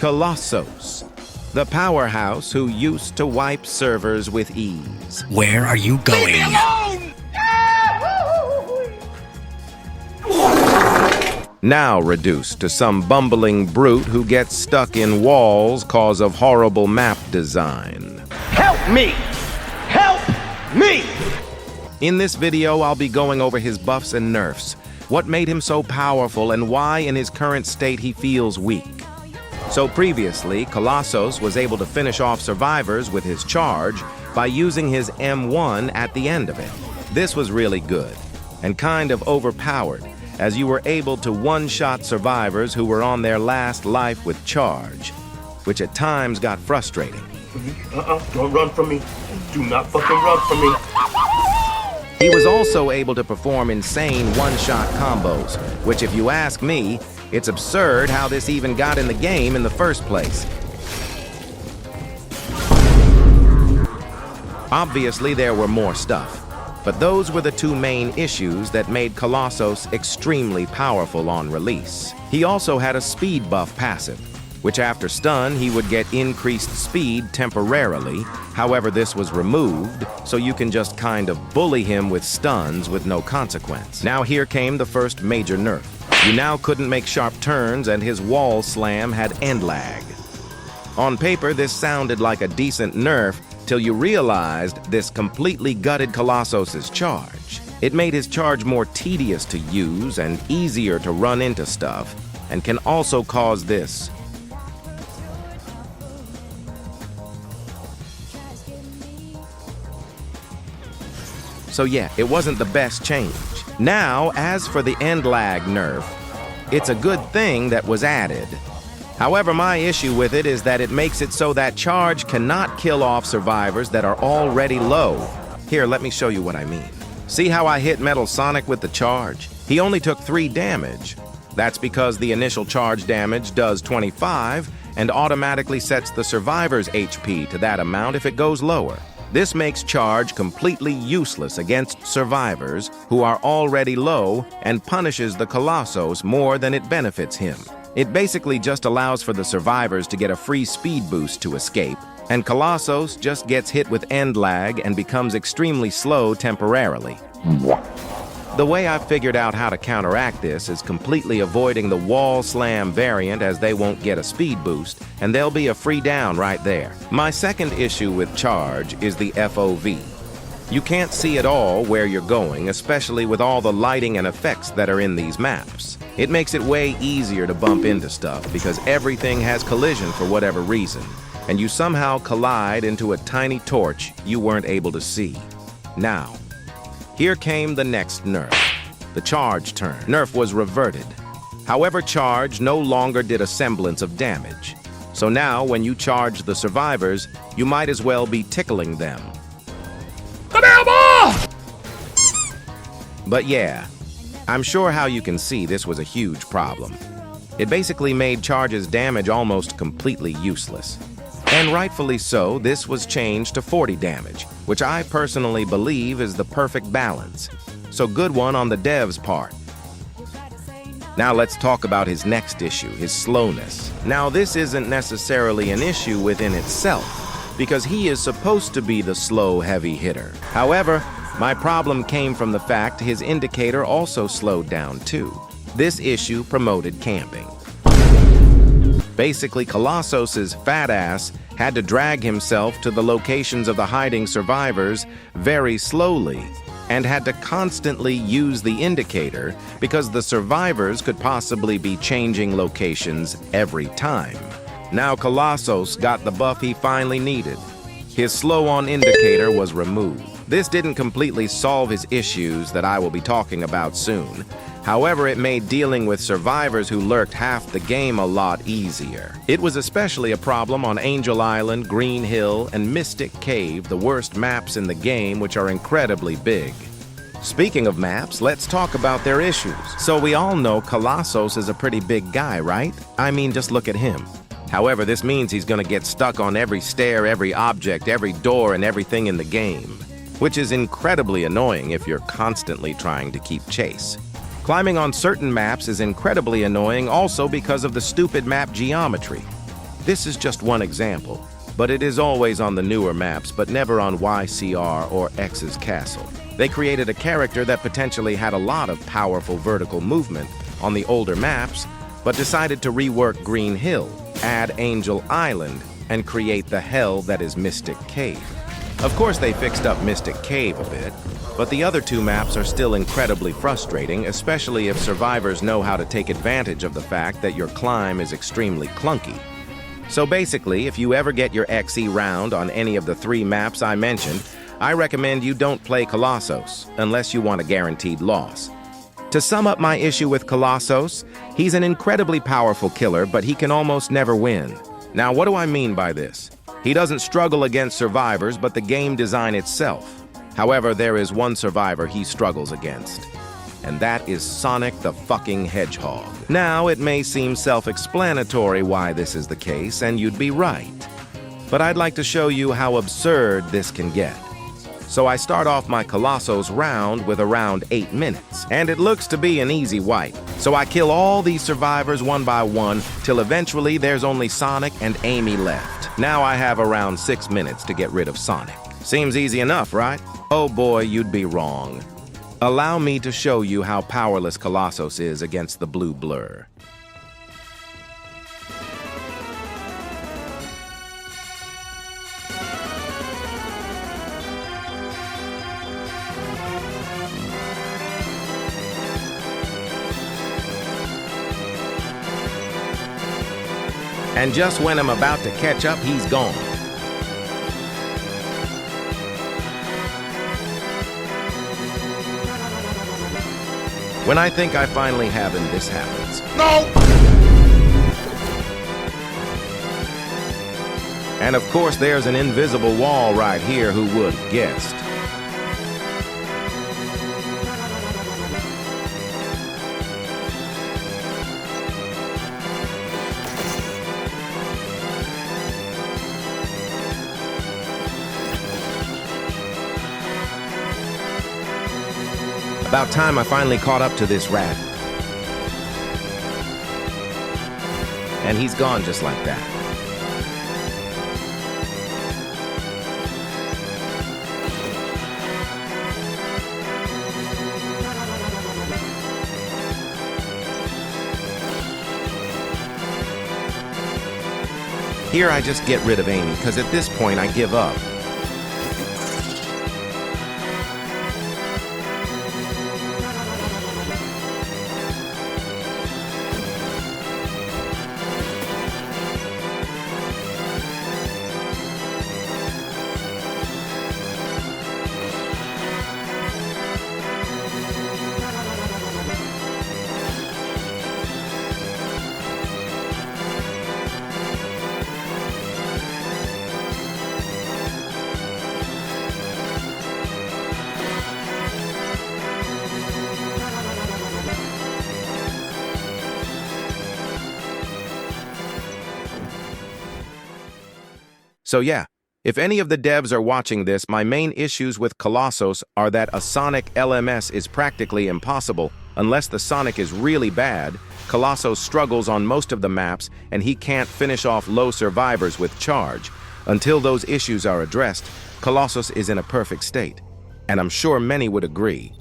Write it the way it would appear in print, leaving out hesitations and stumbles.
Kolossos, the powerhouse who used to wipe servers with ease. Where are you going? Leave me alone! Now reduced to some bumbling brute who gets stuck in walls cause of horrible map design. Help me! Help me! In this video, I'll be going over his buffs and nerfs, what made him so powerful, and why in his current state he feels weak. So previously, Kolossos was able to finish off survivors with his charge by using his M1 at the end of it. This was really good, and kind of overpowered, as you were able to one-shot survivors who were on their last life with charge, which at times got frustrating. Don't run from me. Do not fucking run from me. He was also able to perform insane one-shot combos, which if you ask me, it's absurd how this even got in the game in the first place. Obviously, there were more stuff, but those were the two main issues that made Kolossos extremely powerful on release. He also had a speed buff passive, which after stun, he would get increased speed temporarily. However, this was removed, so you can just kind of bully him with stuns with no consequence. Now here came the first major nerf. You now couldn't make sharp turns, and his wall slam had end lag. On paper, this sounded like a decent nerf till you realized this completely gutted Kolossos' charge. It made his charge more tedious to use and easier to run into stuff, and can also cause this. So yeah, it wasn't the best change. Now, as for the end lag nerf, it's a good thing that was added. However, my issue with it is that it makes it so that charge cannot kill off survivors that are already low. Here, let me show you what I mean. See how I hit Metal Sonic with the charge? He only took 3 damage. That's because the initial charge damage does 25 and automatically sets the survivor's HP to that amount if it goes lower. This makes charge completely useless against survivors who are already low and punishes the Kolossos more than it benefits him. It basically just allows for the survivors to get a free speed boost to escape, and Kolossos just gets hit with end lag and becomes extremely slow temporarily. The way I've figured out how to counteract this is completely avoiding the wall slam variant, as they won't get a speed boost, and they'll be a free down right there. My second issue with charge is the FOV. You can't see at all where you're going, especially with all the lighting and effects that are in these maps. It makes it way easier to bump into stuff because everything has collision for whatever reason, and you somehow collide into a tiny torch you weren't able to see. Now, here came the next nerf, the charge turn. Nerf was reverted. However, charge no longer did a semblance of damage. So now, when you charge the survivors, you might as well be tickling them. But yeah, I'm sure how you can see this was a huge problem. It basically made charge's damage almost completely useless. And rightfully so, this was changed to 40 damage, which I personally believe is the perfect balance. So good one on the dev's part. Now let's talk about his next issue, his slowness. Now this isn't necessarily an issue within itself, because he is supposed to be the slow heavy hitter. However, my problem came from the fact his indicator also slowed down too. This issue promoted camping. Basically, Kolossos' fat ass had to drag himself to the locations of the hiding survivors very slowly, and had to constantly use the indicator because the survivors could possibly be changing locations every time. Now Kolossos got the buff he finally needed. His slow-on indicator was removed. This didn't completely solve his issues that I will be talking about soon. However, it made dealing with survivors who lurked half the game a lot easier. It was especially a problem on Angel Island, Green Hill, and Mystic Cave, the worst maps in the game, which are incredibly big. Speaking of maps, let's talk about their issues. So we all know Kolossos is a pretty big guy, right? I mean, just look at him. However, this means he's gonna get stuck on every stair, every object, every door, and everything in the game, which is incredibly annoying if you're constantly trying to keep chase. Climbing on certain maps is incredibly annoying also because of the stupid map geometry. This is just one example, but it is always on the newer maps, but never on YCR or X's castle. They created a character that potentially had a lot of powerful vertical movement on the older maps, but decided to rework Green Hill, add Angel Island, and create the hell that is Mystic Cave. Of course, they fixed up Mystic Cave a bit, but the other two maps are still incredibly frustrating, especially if survivors know how to take advantage of the fact that your climb is extremely clunky. So basically, if you ever get your XE round on any of the 3 maps I mentioned, I recommend you don't play Kolossos unless you want a guaranteed loss. To sum up my issue with Kolossos, he's an incredibly powerful killer, but he can almost never win. Now, what do I mean by this? He doesn't struggle against survivors, but the game design itself. However, there is one survivor he struggles against, and that is Sonic the fucking Hedgehog. Now, it may seem self-explanatory why this is the case, and you'd be right. But I'd like to show you how absurd this can get. So I start off my Kolossos round with around 8 minutes, and it looks to be an easy wipe. So I kill all these survivors one by one, till eventually there's only Sonic and Amy left. Now I have around 6 minutes to get rid of Sonic. Seems easy enough, right? Oh boy, you'd be wrong. Allow me to show you how powerless Kolossos is against the blue blur. And just when I'm about to catch up, he's gone. When I think I finally have him, this happens. No! And of course, there's an invisible wall right here. Who would have guessed? About time I finally caught up to this rat. And he's gone just like that. Here I just get rid of Amy, because at this point I give up. So yeah, if any of the devs are watching this, my main issues with Kolossos are that a Sonic LMS is practically impossible. Unless the Sonic is really bad, Kolossos struggles on most of the maps and he can't finish off low survivors with charge. Until those issues are addressed, Kolossos is in a perfect state. And I'm sure many would agree.